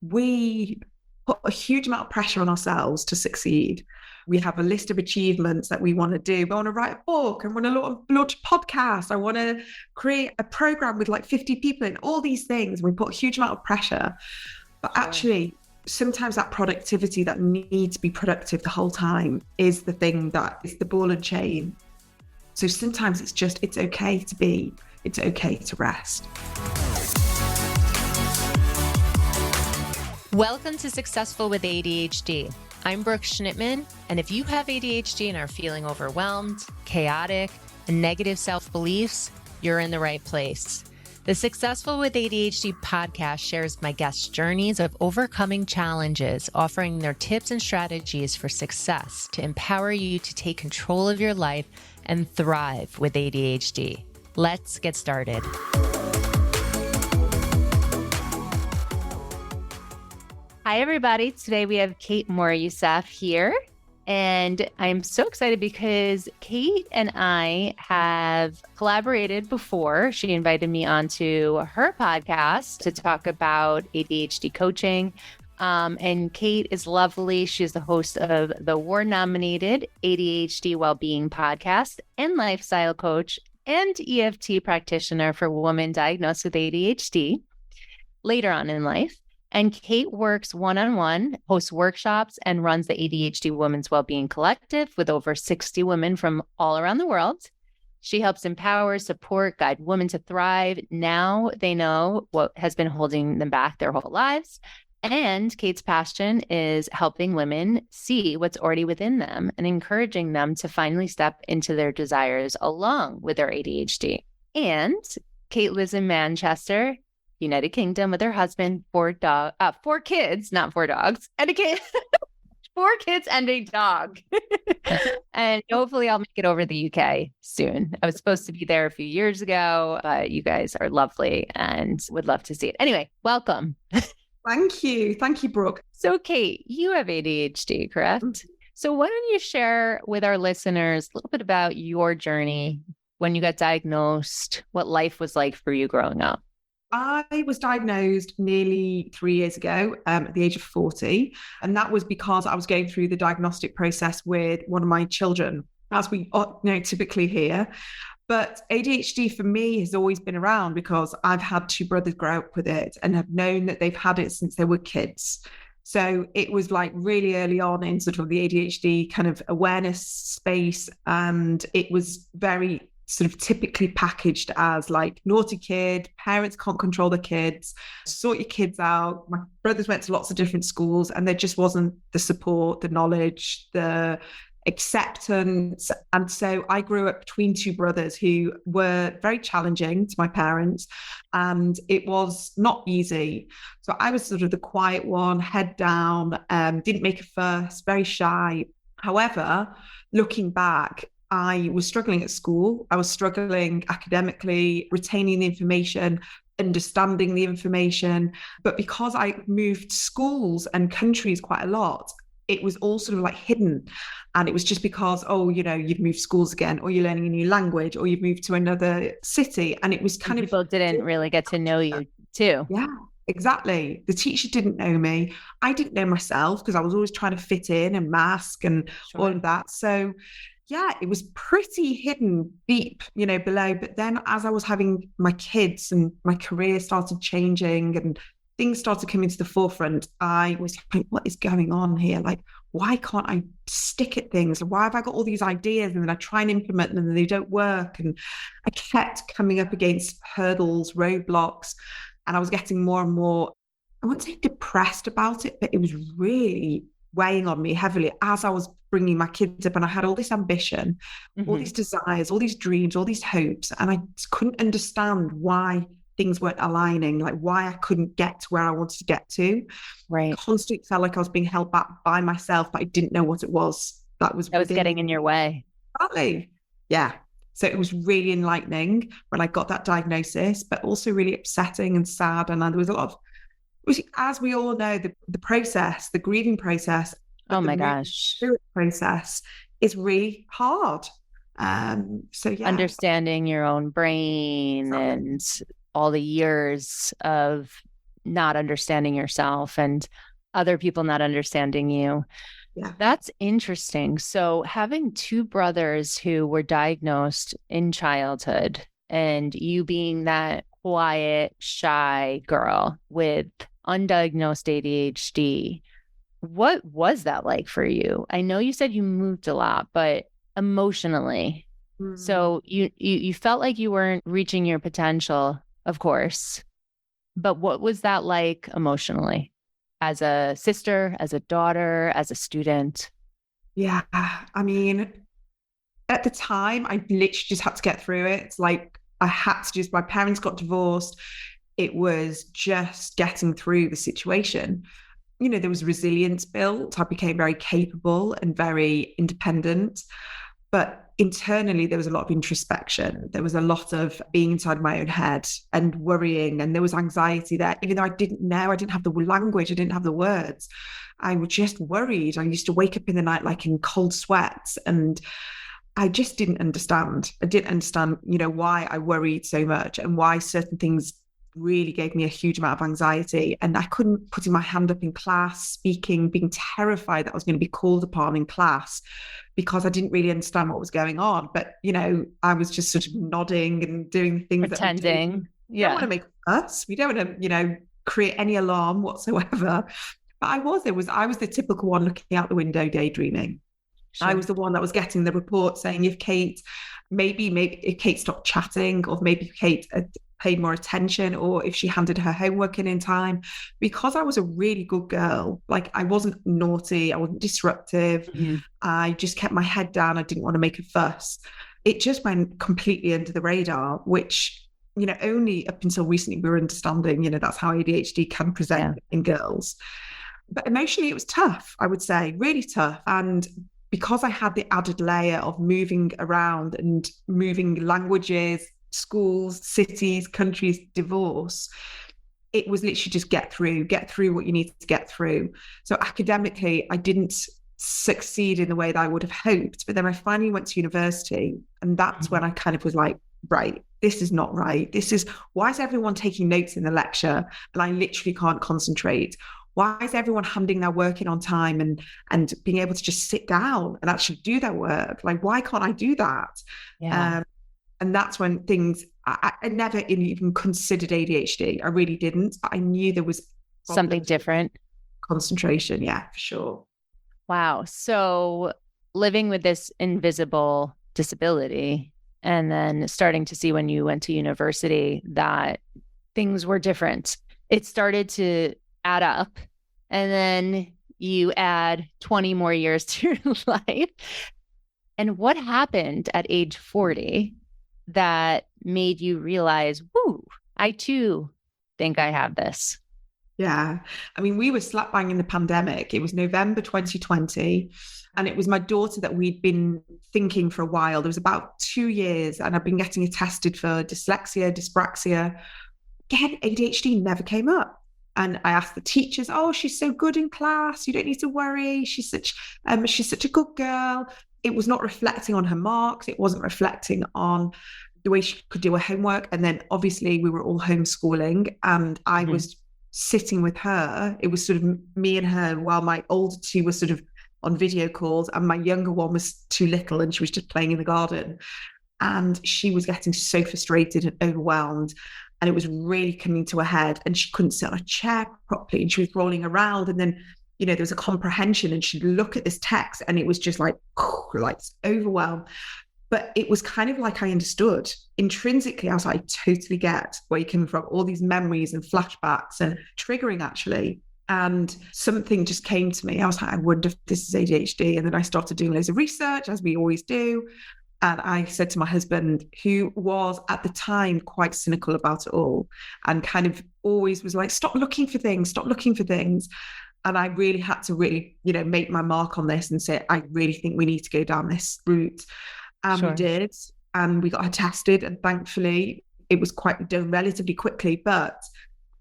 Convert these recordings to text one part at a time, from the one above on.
we put a huge amount of pressure on ourselves to succeed. We have a list of achievements that we want to do. We want to write a book. I want to launch a podcast. I want to create a program with like 50 people in, all these things. We put a huge amount of pressure. But actually, sometimes that productivity that needs to be productive the whole time is the thing that is the ball and chain. So sometimes it's okay to rest. Welcome to Successful with ADHD. I'm Brooke Schnittman, and if you have ADHD and are feeling overwhelmed, chaotic, and negative self-beliefs, you're in the right place. The Successful with ADHD podcast shares my guests' journeys of overcoming challenges, offering their tips and strategies for success to empower you to take control of your life and thrive with ADHD. Let's get started. Hi, everybody. Today we have Kate Moryoussef here, and I'm so excited because Kate and I have collaborated before. She invited me onto her podcast to talk about ADHD coaching, and Kate is lovely. She's the host of the award-nominated ADHD Wellbeing podcast and lifestyle coach and EFT practitioner for women diagnosed with ADHD later on in life. And Kate works one-on-one, hosts workshops, and runs the ADHD Women's Wellbeing Collective with over 60 women from all around the world. She helps empower, support, guide women to thrive. Now they know what has been holding them back their whole lives. And Kate's passion is helping women see what's already within them and encouraging them to finally step into their desires along with their ADHD. And Kate lives in Manchester, United Kingdom, with her husband, four kids, not four dogs, and a kid, 4 kids and a dog. And hopefully I'll make it over the UK soon. I was supposed to be there a few years ago, but you guys are lovely and would love to see it. Anyway, welcome. Thank you. Thank you, Brooke. So Kate, you have ADHD, correct? So why don't you share with our listeners a little bit about your journey when you got diagnosed, what life was like for you growing up? I was diagnosed nearly 3 years ago at the age of 40. And that was because I was going through the diagnostic process with one of my children, as we typically hear. But ADHD for me has always been around because I've had 2 brothers grow up with it and have known that they've had it since they were kids. So it was like really early on in sort of the ADHD kind of awareness space. And it was very sort of typically packaged as like naughty kid, parents can't control the kids, sort your kids out. My brothers went to lots of different schools and there just wasn't the support, the knowledge, the acceptance. And so I grew up between 2 brothers who were very challenging to my parents, and it was not easy. So I was sort of the quiet one, head down, didn't make a fuss, very shy. However, looking back, I was struggling at school. I was struggling academically, retaining the information, understanding the information. But because I moved schools and countries quite a lot, it was all sort of like hidden. And it was just because, you've moved schools again, or you're learning a new language, or you've moved to another city. And it was kind of... People didn't really get to know you too. Yeah, exactly. The teacher didn't know me. I didn't know myself because I was always trying to fit in and mask and all of that. So yeah, it was pretty hidden deep, below. But then as I was having my kids and my career started changing and things started coming to the forefront, I was like, what is going on here? Like, why can't I stick at things? Why have I got all these ideas and then I try and implement them and they don't work? And I kept coming up against hurdles, roadblocks, and I was getting more and more, I wouldn't say depressed about it, but it was really weighing on me heavily as I was bringing my kids up, and I had all this ambition, all these desires, all these dreams, all these hopes, and I couldn't understand why things weren't aligning, like why I couldn't get to where I wanted to get to. Right. Constantly felt like I was being held back by myself, but I didn't know what it was that was getting in your way. Exactly. Yeah. So it was really enlightening when I got that diagnosis, but also really upsetting and sad. And there was a lot of, as we all know, the process, the grieving process, oh my gosh, spirit process is really hard. So yeah, understanding your own brain and all the years of not understanding yourself and other people not understanding you. Yeah. That's interesting. So having two brothers who were diagnosed in childhood and you being that quiet, shy girl with undiagnosed ADHD, what was that like for you? I know you said you moved a lot, but emotionally. So you felt like you weren't reaching your potential, of course. But what was that like emotionally? As a sister, as a daughter, as a student? Yeah. I mean, at the time, I literally just had to get through it. It's like I had to just, my parents got divorced. It was just getting through the situation. There was resilience built. I became very capable and very independent. But internally, there was a lot of introspection. There was a lot of being inside my own head and worrying. And there was anxiety there, even though I didn't know, I didn't have the language, I didn't have the words. I was just worried. I used to wake up in the night like in cold sweats. And I just didn't understand. I didn't understand, why I worried so much and why certain things really gave me a huge amount of anxiety. And I couldn't put my hand up in class, speaking, being terrified that I was going to be called upon in class because I didn't really understand what was going on. But, I was just sort of nodding and doing things. Pretending. We don't want to make us. We don't want to, create any alarm whatsoever. But I was the typical one looking out the window, daydreaming. Sure. I was the one that was getting the report saying if Kate, maybe if Kate stopped chatting, or maybe if Kate paid more attention, or if she handed her homework in time, because I was a really good girl. Like I wasn't naughty, I wasn't disruptive. Mm-hmm. I just kept my head down. I didn't want to make a fuss. It just went completely under the radar, which, only up until recently we were understanding, that's how ADHD can present in girls. But emotionally, it was tough, I would say, really tough. And because I had the added layer of moving around and moving languages, schools, cities, countries, divorce, it was literally just get through what you need to get through. So academically, I didn't succeed in the way that I would have hoped. But then I finally went to university, and that's when I kind of was like, right, this is not right. Why is everyone taking notes in the lecture and I literally can't concentrate? Why is everyone handing their work in on time and being able to just sit down and actually do their work? Like, why can't I do that? Yeah. And that's when I never even considered ADHD. I really didn't. But I knew there was something different. Concentration. Yeah, for sure. Wow. So living with this invisible disability and then starting to see when you went to university that things were different. It started to add up, and then you add 20 more years to your life. And what happened at age 40 that made you realize, whoo, I too think I have this? Yeah. I mean, we were slap bang in the pandemic. It was November 2020. And it was my daughter that we'd been thinking for a while. There was about 2 years, and I've been getting her tested for dyslexia, dyspraxia. Again, ADHD never came up. And I asked the teachers, oh, she's so good in class. You don't need to worry. She's such a good girl. It was not reflecting on her marks. It wasn't reflecting on the way she could do her homework. And then obviously we were all homeschooling, and I was sitting with her. It was sort of me and her while my older two were sort of on video calls, and my younger one was too little and she was just playing in the garden. And she was getting so frustrated and overwhelmed. And it was really coming to a head, and she couldn't sit on a chair properly, and she was rolling around. And then, there was a comprehension, and she'd look at this text and it was just like overwhelmed. But it was kind of like I understood intrinsically. I was like, I totally get where you're coming from, all these memories and flashbacks and triggering actually. And something just came to me. I was like, I wonder if this is ADHD. And then I started doing loads of research, as we always do. And I said to my husband, who was at the time quite cynical about it all and kind of always was like, stop looking for things. And I really had to make my mark on this and say, I really think we need to go down this route. And sure. We did. And we got her tested. And thankfully, it was quite done relatively quickly. But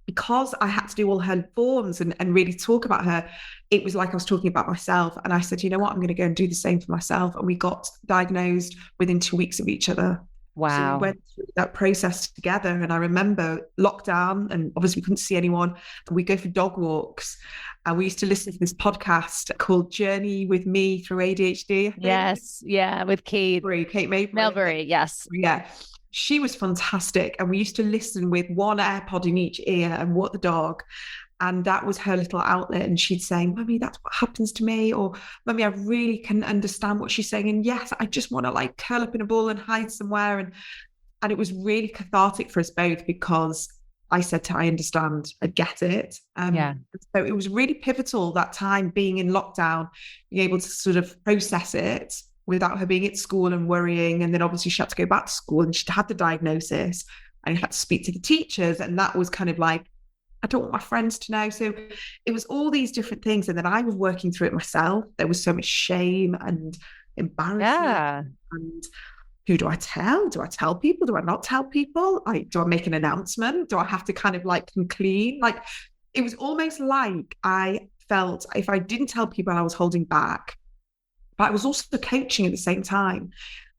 because I had to do all her forms and really talk about her, it was like I was talking about myself. And I said, you know what, I'm going to go and do the same for myself. And we got diagnosed within 2 weeks of each other. So we Wow. went through that process together. And I remember lockdown, and obviously we couldn't see anyone. We go for dog walks. And we used to listen to this podcast called Journey with Me through ADHD, I think. Yes. Yeah. With Kate Kate Moryoussef. Melbury. Yes. Yeah. She was fantastic. And we used to listen with one AirPod in each ear and walk the dog. And that was her little outlet. And she'd say, Mummy, that's what happens to me. Or, Mummy, I really can understand what she's saying. And yes, I just want to like curl up in a ball and hide somewhere. And it was really cathartic for us both because I said to her, I understand, I get it. Yeah. So it was really pivotal that time being in lockdown, being able to sort of process it without her being at school and worrying. And then obviously she had to go back to school and she'd had the diagnosis and you had to speak to the teachers. And that was kind of like, I don't want my friends to know. So it was all these different things. And then I was working through it myself. There was so much shame and embarrassment. Yeah. And who do I tell? Do I tell people? Do I not tell people? Do I make an announcement? Do I have to kind of like come clean? Like it was almost like I felt if I didn't tell people I was holding back, but I was also coaching at the same time.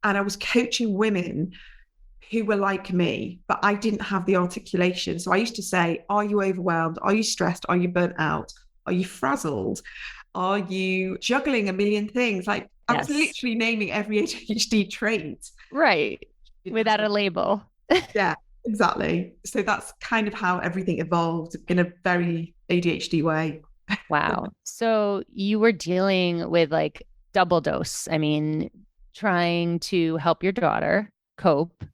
And I was coaching women who were like me, but I didn't have the articulation. So I used to say, are you overwhelmed? Are you stressed? Are you burnt out? Are you frazzled? Are you juggling a million things? Like I was literally naming every ADHD trait. Right. Without a label. Yeah, exactly. So that's kind of how everything evolved in a very ADHD way. Wow. So you were dealing with like double dose. I mean, trying to help your daughter cope,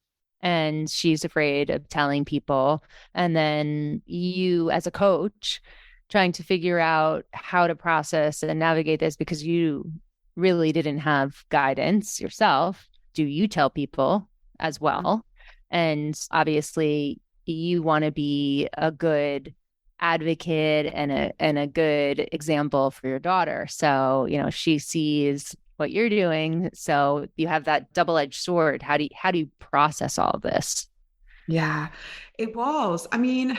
and she's afraid of telling people. And then you, as a coach, trying to figure out how to process and navigate this because you really didn't have guidance yourself. Do you tell people as well? And obviously, you want to be a good advocate and a good example for your daughter. So, you know, she sees what you're doing. So you have that double-edged sword. How do you process all of this? Yeah, it was. I mean,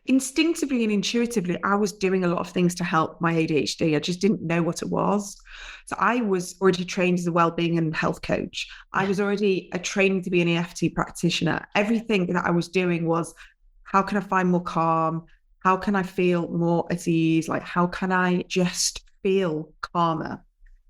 instinctively and intuitively, I was doing a lot of things to help my ADHD. I just didn't know what it was. So I was already trained as a wellbeing and health coach. I was already a training to be an EFT practitioner. Everything that I was doing was, how can I find more calm? How can I feel more at ease? Like, how can I just feel calmer?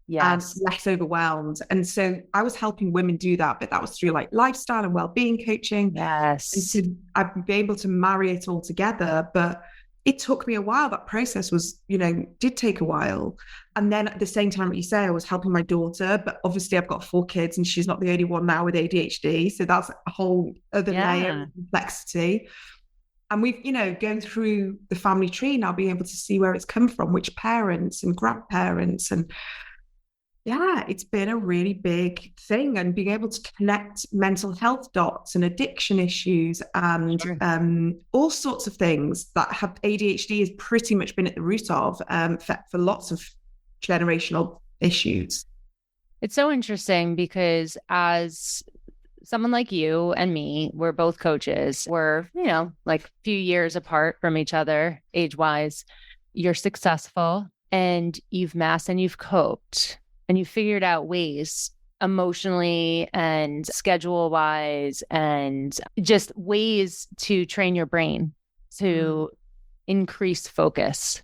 Yes. And less overwhelmed. And so I was helping women do that, but that was through like lifestyle and well-being coaching. Yes. And so I'd be able to marry it all together. But it took me a while. That process was, did take a while. And then at the same time, what you say, I was helping my daughter, but obviously I've got 4 kids and she's not the only one now with ADHD. So that's a whole other layer of complexity. And we've, going through the family tree now, being able to see where it's come from, which parents and grandparents. And yeah, it's been a really big thing, and being able to connect mental health dots and addiction issues and all sorts of things that have ADHD has pretty much been at the root of for lots of generational issues. It's so interesting because as someone like you and me, we're both coaches. We're, like a few years apart from each other age-wise. You're successful and you've masked and you've coped. And you figured out ways emotionally and schedule wise and just ways to train your brain to increase focus.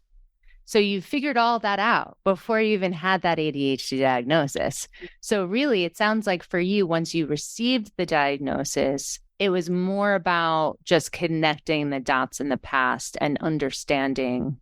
So you figured all that out before you even had that ADHD diagnosis. So really, it sounds like for you, once you received the diagnosis, it was more about just connecting the dots in the past and understanding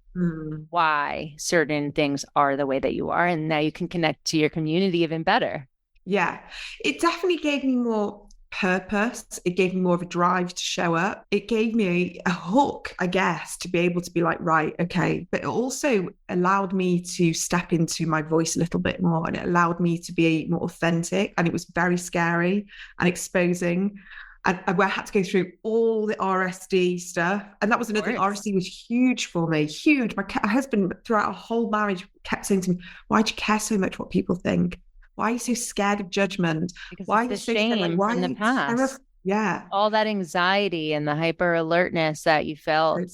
why certain things are the way that you are. And now you can connect to your community even better. Yeah, it definitely gave me more purpose. It gave me more of a drive to show up. It gave me a hook, I guess, to be able to be like, right, okay. But it also allowed me to step into my voice a little bit more, and it allowed me to be more authentic. And it was very scary and exposing. And I had to go through all the RSD stuff. And that was another thing. RSD was huge for me, huge. My husband, throughout our whole marriage, kept saying to me, why do you care so much what people think? Why are you so scared of judgment? Because why it's the shame from the past. Yeah. All that anxiety and the hyper alertness that you felt.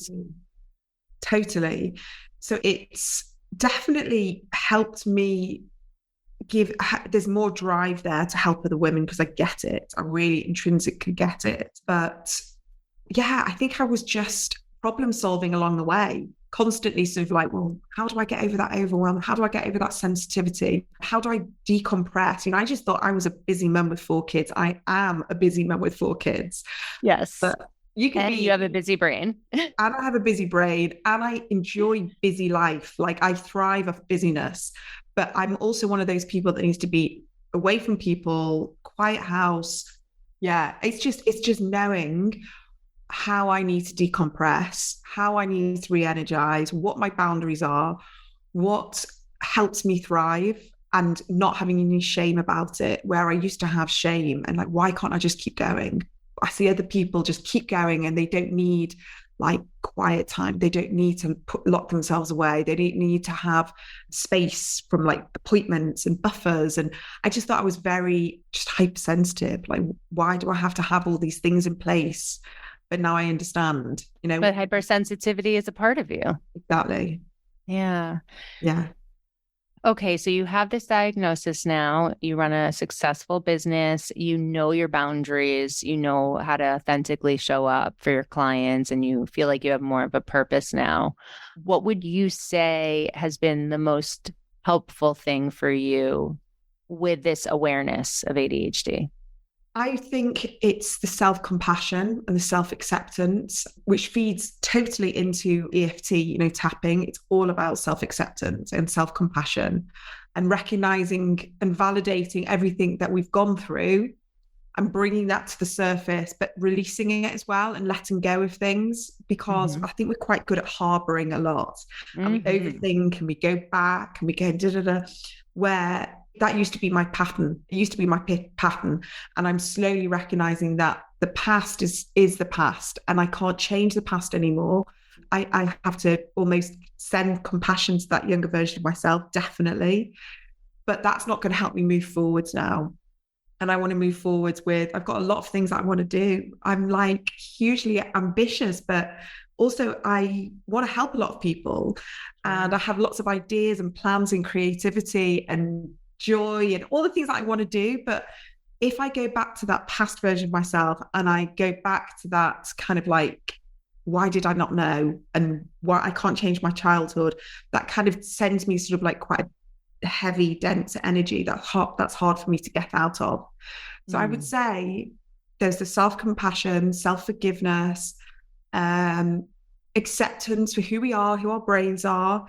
Totally. So it's definitely helped me there's more drive there to help other women because I get it. I really intrinsically get it. But yeah, I think I was just problem solving along the way, constantly sort of like, well, how do I get over that overwhelm? How do I get over that sensitivity? How do I decompress? I just thought I was a busy mum with 4 kids. I am a busy mum with 4 kids. Yes. But you have a busy brain. And I have a busy brain and I enjoy busy life. Like I thrive off busyness, but I'm also one of those people that needs to be away from people, quiet house. Yeah. It's just knowing how I need to decompress, how I need to re-energize, what my boundaries are, what helps me thrive, and not having any shame about it, where I used to have shame and like, why can't I just keep going? I see other people just keep going and they don't need like quiet time. They don't need to lock themselves away. They don't need to have space from like appointments and buffers. And I just thought I was very just hypersensitive. Like, why do I have to have all these things in place? But now I understand, But hypersensitivity is a part of you. Exactly. Yeah. Yeah. Okay, so you have this diagnosis now. You run a successful business. You know your boundaries. You know how to authentically show up for your clients, and you feel like you have more of a purpose now. What would you say has been the most helpful thing for you with this awareness of ADHD? I think it's the self-compassion and the self-acceptance, which feeds totally into EFT, tapping. It's all about self-acceptance and self-compassion and recognizing and validating everything that we've gone through and bringing that to the surface, but releasing it as well and letting go of things, because I think we're quite good at harboring a lot. And we overthink and we go back and we go where that used to be my pattern. It used to be my pattern. And I'm slowly recognizing that the past is the past and I can't change the past anymore. I have to almost send compassion to that younger version of myself, definitely. But that's not going to help me move forwards now. And I want to move forwards I've got a lot of things that I want to do. I'm like hugely ambitious, but also I want to help a lot of people. And I have lots of ideas and plans and creativity and joy and all the things that I want to do. But if I go back to that past version of myself and I go back to that kind of like, why did I not know? And why I can't change my childhood, that kind of sends me sort of like quite a heavy, dense energy that's hard for me to get out of. So I would say there's the self-compassion, self-forgiveness, acceptance for who we are, who our brains are,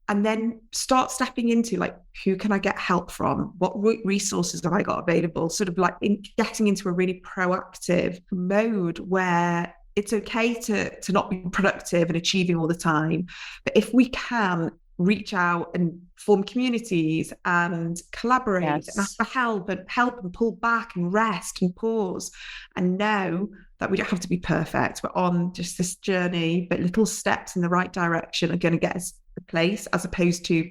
and then start stepping into like, who can I get help from? What resources have I got available? Sort of like getting into a really proactive mode where it's okay to not be productive and achieving all the time. But if we can reach out and form communities and collaborate and ask for help and pull back and rest and pause and know that we don't have to be perfect. We're on just this journey, but little steps in the right direction are going to get us to place, as opposed to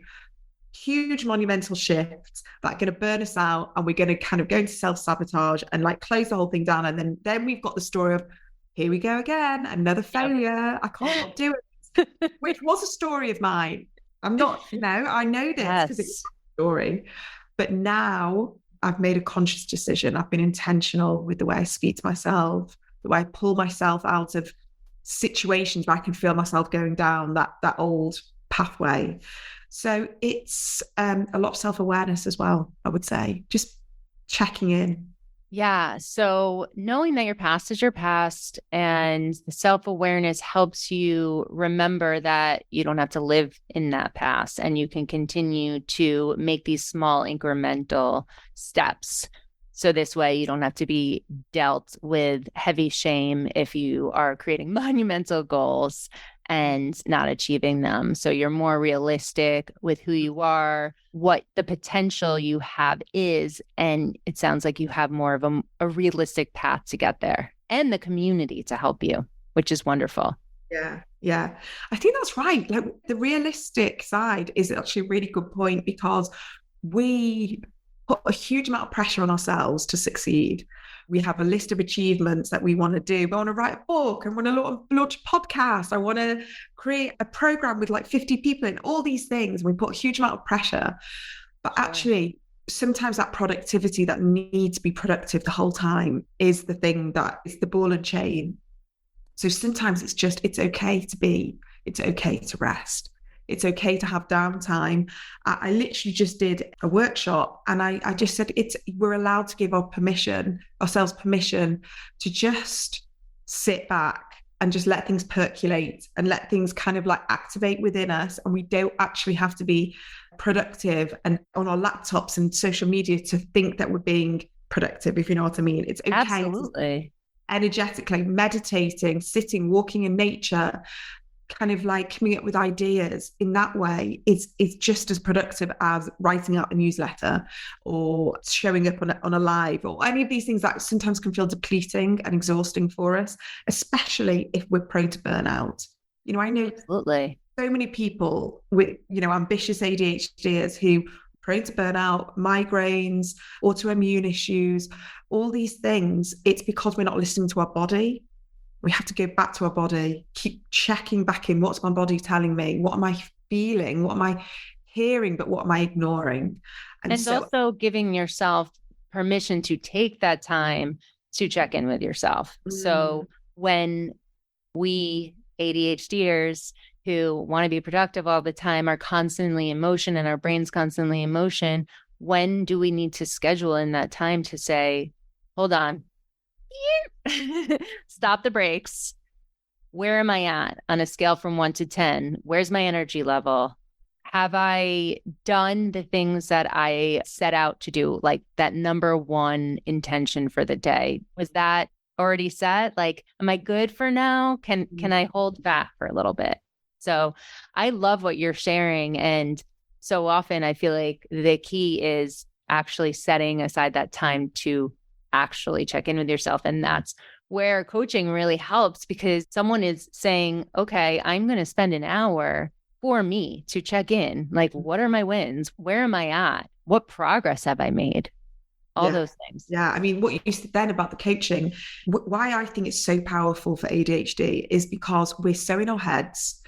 huge monumental shifts that are going to burn us out and we're going to kind of go into self-sabotage and like close the whole thing down. And then we've got the story of, here we go again, another failure. I can't do it, which was a story of mine. I'm not, I know this because it's a story, but now I've made a conscious decision. I've been intentional with the way I speak to myself, the way I pull myself out of situations where I can feel myself going down that old pathway. So it's a lot of self-awareness as well, I would say, just checking in. Yeah. So knowing that your past is your past and the self-awareness helps you remember that you don't have to live in that past and you can continue to make these small incremental steps. So this way you don't have to be dealt with heavy shame if you are creating monumental goals and not achieving them. So you're more realistic with who you are, what the potential you have is, and it sounds like you have more of a realistic path to get there and the community to help you, which is wonderful. Yeah. I think that's right. Like the realistic side is actually a really good point, because we put a huge amount of pressure on ourselves to succeed. We have a list of achievements that we want to do. I want to write a book. I want to launch a podcast. I want to create a program with like 50 people in, all these things. We put a huge amount of pressure. But actually, sometimes that productivity, that need to be productive the whole time, is the thing that is the ball and chain. So sometimes it's okay to rest. It's okay to have downtime. I literally just did a workshop, and I just said we're allowed to give ourselves permission to just sit back and just let things percolate and let things kind of like activate within us. And we don't actually have to be productive and on our laptops and social media to think that we're being productive, if you know what I mean. It's okay. Absolutely. Energetically meditating, sitting, walking in nature, kind of like coming up with ideas in that way is just as productive as writing out a newsletter or showing up on a live, or any of these things that sometimes can feel depleting and exhausting for us, especially if we're prone to burnout. I know Absolutely. So many people with, ambitious ADHDers who are prone to burnout, migraines, autoimmune issues, all these things. It's because we're not listening to our body. We have to go back to our body, keep checking back in. What's my body telling me? What am I feeling? What am I hearing? But what am I ignoring? And so, also giving yourself permission to take that time to check in with yourself. So when we ADHDers who want to be productive all the time are constantly in motion and our brain's constantly in motion, when do we need to schedule in that time to say, hold on, stop the brakes. Where am I at on a scale from 1 to 10? Where's my energy level? Have I done the things that I set out to do? Like that number one intention for the day. Was that already set? Like, am I good for now? Can I hold back for a little bit? So I love what you're sharing. And so often I feel like the key is actually setting aside that time to actually check in with yourself. And that's where coaching really helps, because someone is saying, okay, I'm going to spend an hour for me to check in. Like, what are my wins? Where am I at? What progress have I made? All those things. Yeah. I mean, what you said then about the coaching, why I think it's so powerful for ADHD is because we're so in our heads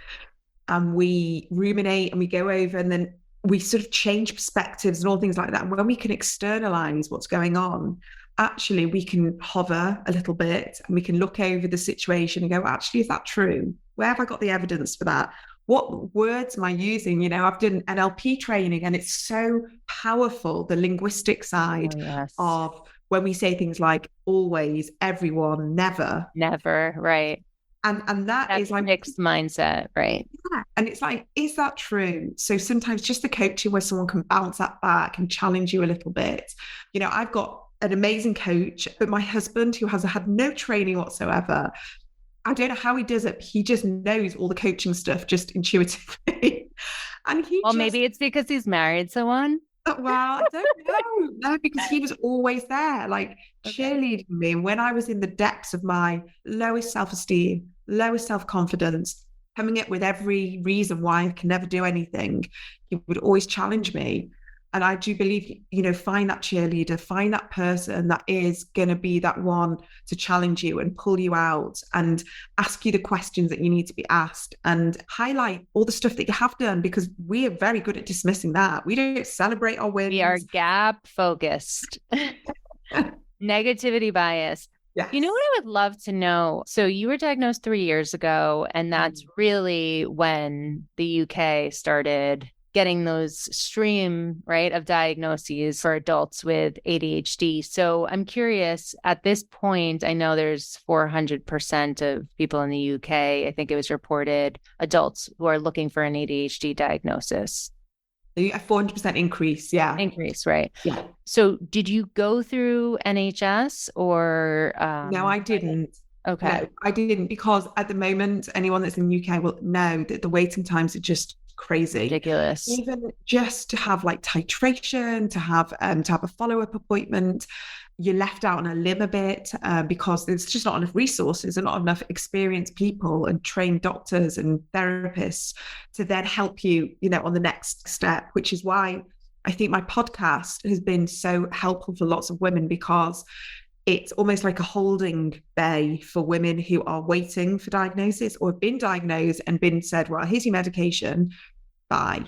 and we ruminate and we go over, and then we sort of change perspectives and all things like that. And when we can externalize what's going on, actually we can hover a little bit and we can look over the situation and go, actually, is that true? Where have I got the evidence for that? What words am I using? I've done NLP training, and it's so powerful, the linguistic side of when we say things like always, everyone, never. Never, right. And that's is like mixed mindset, right? Yeah. And it's like, is that true? So sometimes just the coaching where someone can bounce that back and challenge you a little bit. I've got an amazing coach, but my husband, who has had no training whatsoever, I don't know how he does it. He just knows all the coaching stuff just intuitively. And maybe it's because he's married someone. Well, I don't know. No, because he was always there, like cheerleading me. And when I was in the depths of my lowest self-esteem, lowest self-confidence, coming up with every reason why I can never do anything, he would always challenge me. And I do believe, find that cheerleader, find that person that is going to be that one to challenge you and pull you out and ask you the questions that you need to be asked and highlight all the stuff that you have done, because we are very good at dismissing that. We don't celebrate our wins. We are gap focused. Negativity bias. Yes. You know what I would love to know? So you were diagnosed 3 years ago, and that's really when the UK started getting those stream, right, of diagnoses for adults with ADHD. So I'm curious, at this point, I know there's 400% of people in the UK, I think it was reported, adults who are looking for an ADHD diagnosis. A 400% increase, yeah. Increase, right? Yeah. So did you go through NHS or? No, I didn't. Okay. No, I didn't, because at the moment, anyone that's in the UK will know that the waiting times are just crazy, ridiculous. Even just to have like titration, to have a follow-up appointment, you're left out on a limb a bit because there's just not enough resources and not enough experienced people and trained doctors and therapists to then help you, on the next step, which is why I think my podcast has been so helpful for lots of women, because it's almost like a holding bay for women who are waiting for diagnosis or have been diagnosed and been said, well, here's your medication, bye.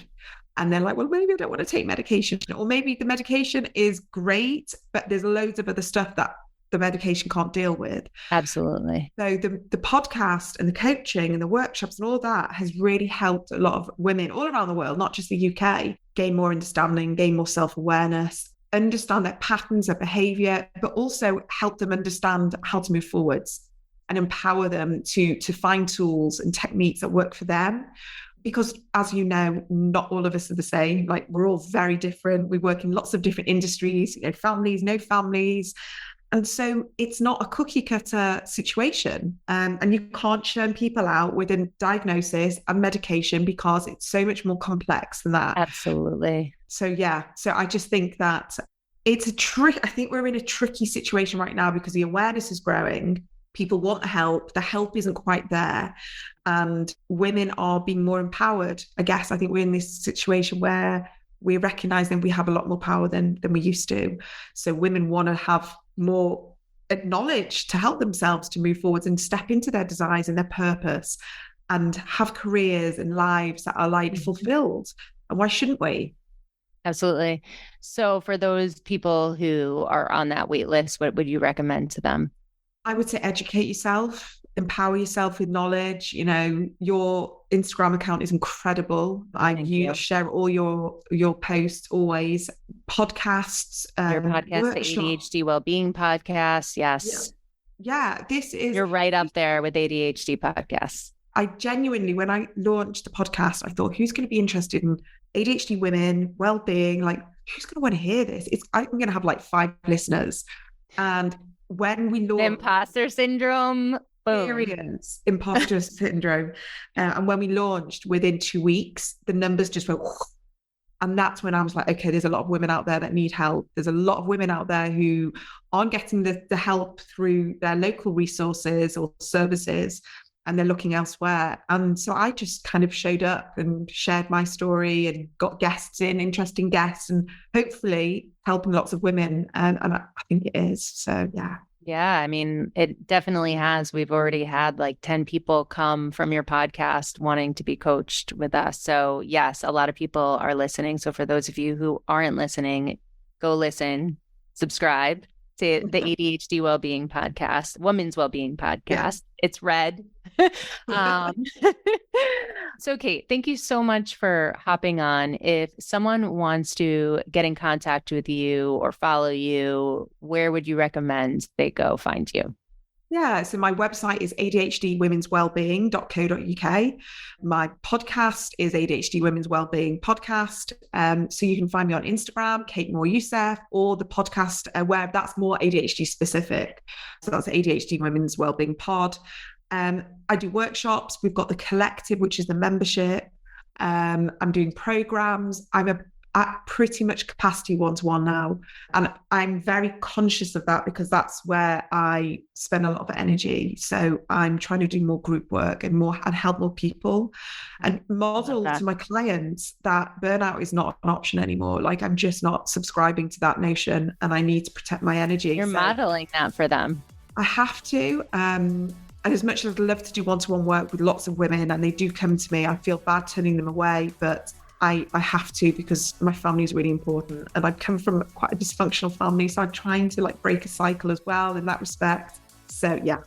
And they're like, well, maybe I don't want to take medication. Or maybe the medication is great, but there's loads of other stuff that the medication can't deal with. Absolutely. So the podcast and the coaching and the workshops and all that has really helped a lot of women all around the world, not just the UK, gain more understanding, gain more self-awareness, understand their patterns, their behavior, but also help them understand how to move forwards and empower them to find tools and techniques that work for them. Because as you know, not all of us are the same. Like, we're all very different. We work in lots of different industries, families, no families. And so it's not a cookie cutter situation. And you can't churn people out with a diagnosis and medication because it's so much more complex than that. Absolutely. So yeah, so I just think that it's a trick. I think we're in a tricky situation right now because the awareness is growing. People want help. The help isn't quite there. And women are being more empowered. I guess I think we're in this situation where we're recognizing we have a lot more power than we used to. So women want to have more acknowledged to help themselves to move forwards and step into their desires and their purpose and have careers and lives that are like fulfilled. And why shouldn't we? Absolutely. So for those people who are on that wait list, what would you recommend to them? I would say educate yourself, empower yourself with knowledge. Your Instagram account is incredible. I share all your posts always. Podcasts, your podcast, the ADHD Wellbeing podcast. Yes. Yeah. You're right up there with ADHD podcasts. I genuinely, when I launched the podcast, I thought, who's going to be interested in ADHD women, well-being? Like, who's going to want to hear this? I'm going to have like 5 listeners. And when we launched, imposter syndrome, experience, imposter syndrome. And when we launched, within 2 weeks, the numbers just went, and that's when I was like, okay, there's a lot of women out there that need help. There's a lot of women out there who aren't getting the help through their local resources or services, and they're looking elsewhere. And so I just kind of showed up and shared my story and got interesting guests, and hopefully helping lots of women. And I think it is. So, yeah. Yeah, I mean, it definitely has. We've already had like 10 people come from your podcast wanting to be coached with us. So yes, a lot of people are listening. So for those of you who aren't listening, go listen, subscribe to the ADHD Wellbeing podcast, Women's Wellbeing podcast. Yeah. It's red. So Kate, thank you so much for hopping on. If someone wants to get in contact with you or follow you, where would you recommend they go find you? Yeah, so my website is adhdwomenswellbeing.co.uk. My podcast is ADHD Women's Wellbeing Podcast. So you can find me on Instagram, Kate Moryoussef, or the podcast where that's more ADHD specific. So that's ADHD Women's Wellbeing Pod. I do workshops. We've got the collective, which is the membership. I'm doing programs. I'm at pretty much capacity one-to-one now. And I'm very conscious of that because that's where I spend a lot of energy. So I'm trying to do more group work and help more people and model to my clients that burnout is not an option anymore. Like, I'm just not subscribing to that notion, and I need to protect my energy. You're modeling that for them. I have to. And as much as I'd love to do one-to-one work with lots of women, and they do come to me, I feel bad turning them away, but I have to, because my family is really important. And I've come from quite a dysfunctional family, so I'm trying to like break a cycle as well in that respect. So yeah.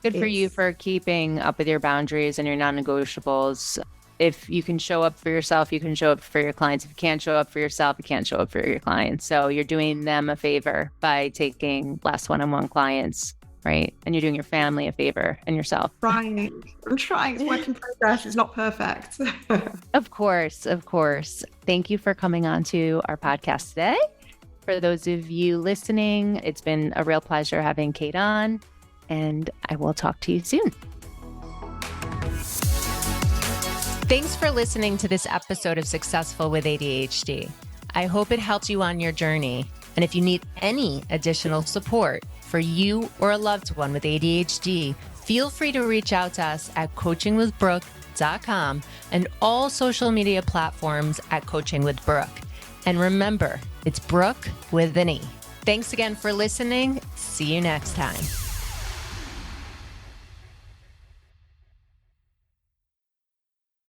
Good for you for keeping up with your boundaries and your non-negotiables. If you can show up for yourself, you can show up for your clients. If you can't show up for yourself, you can't show up for your clients. So you're doing them a favor by taking less one-on-one clients, right? And you're doing your family a favor and yourself. I'm trying. It's work in progress. It's not perfect. Of course. Thank you for coming on to our podcast today. For those of you listening, it's been a real pleasure having Kate on, and I will talk to you soon. Thanks for listening to this episode of Successful with ADHD. I hope it helped you on your journey. And if you need any additional support for you or a loved one with ADHD, feel free to reach out to us at coachingwithbrooke.com and all social media platforms at Coaching with Brooke. And remember, it's Brooke with an E. Thanks again for listening. See you next time.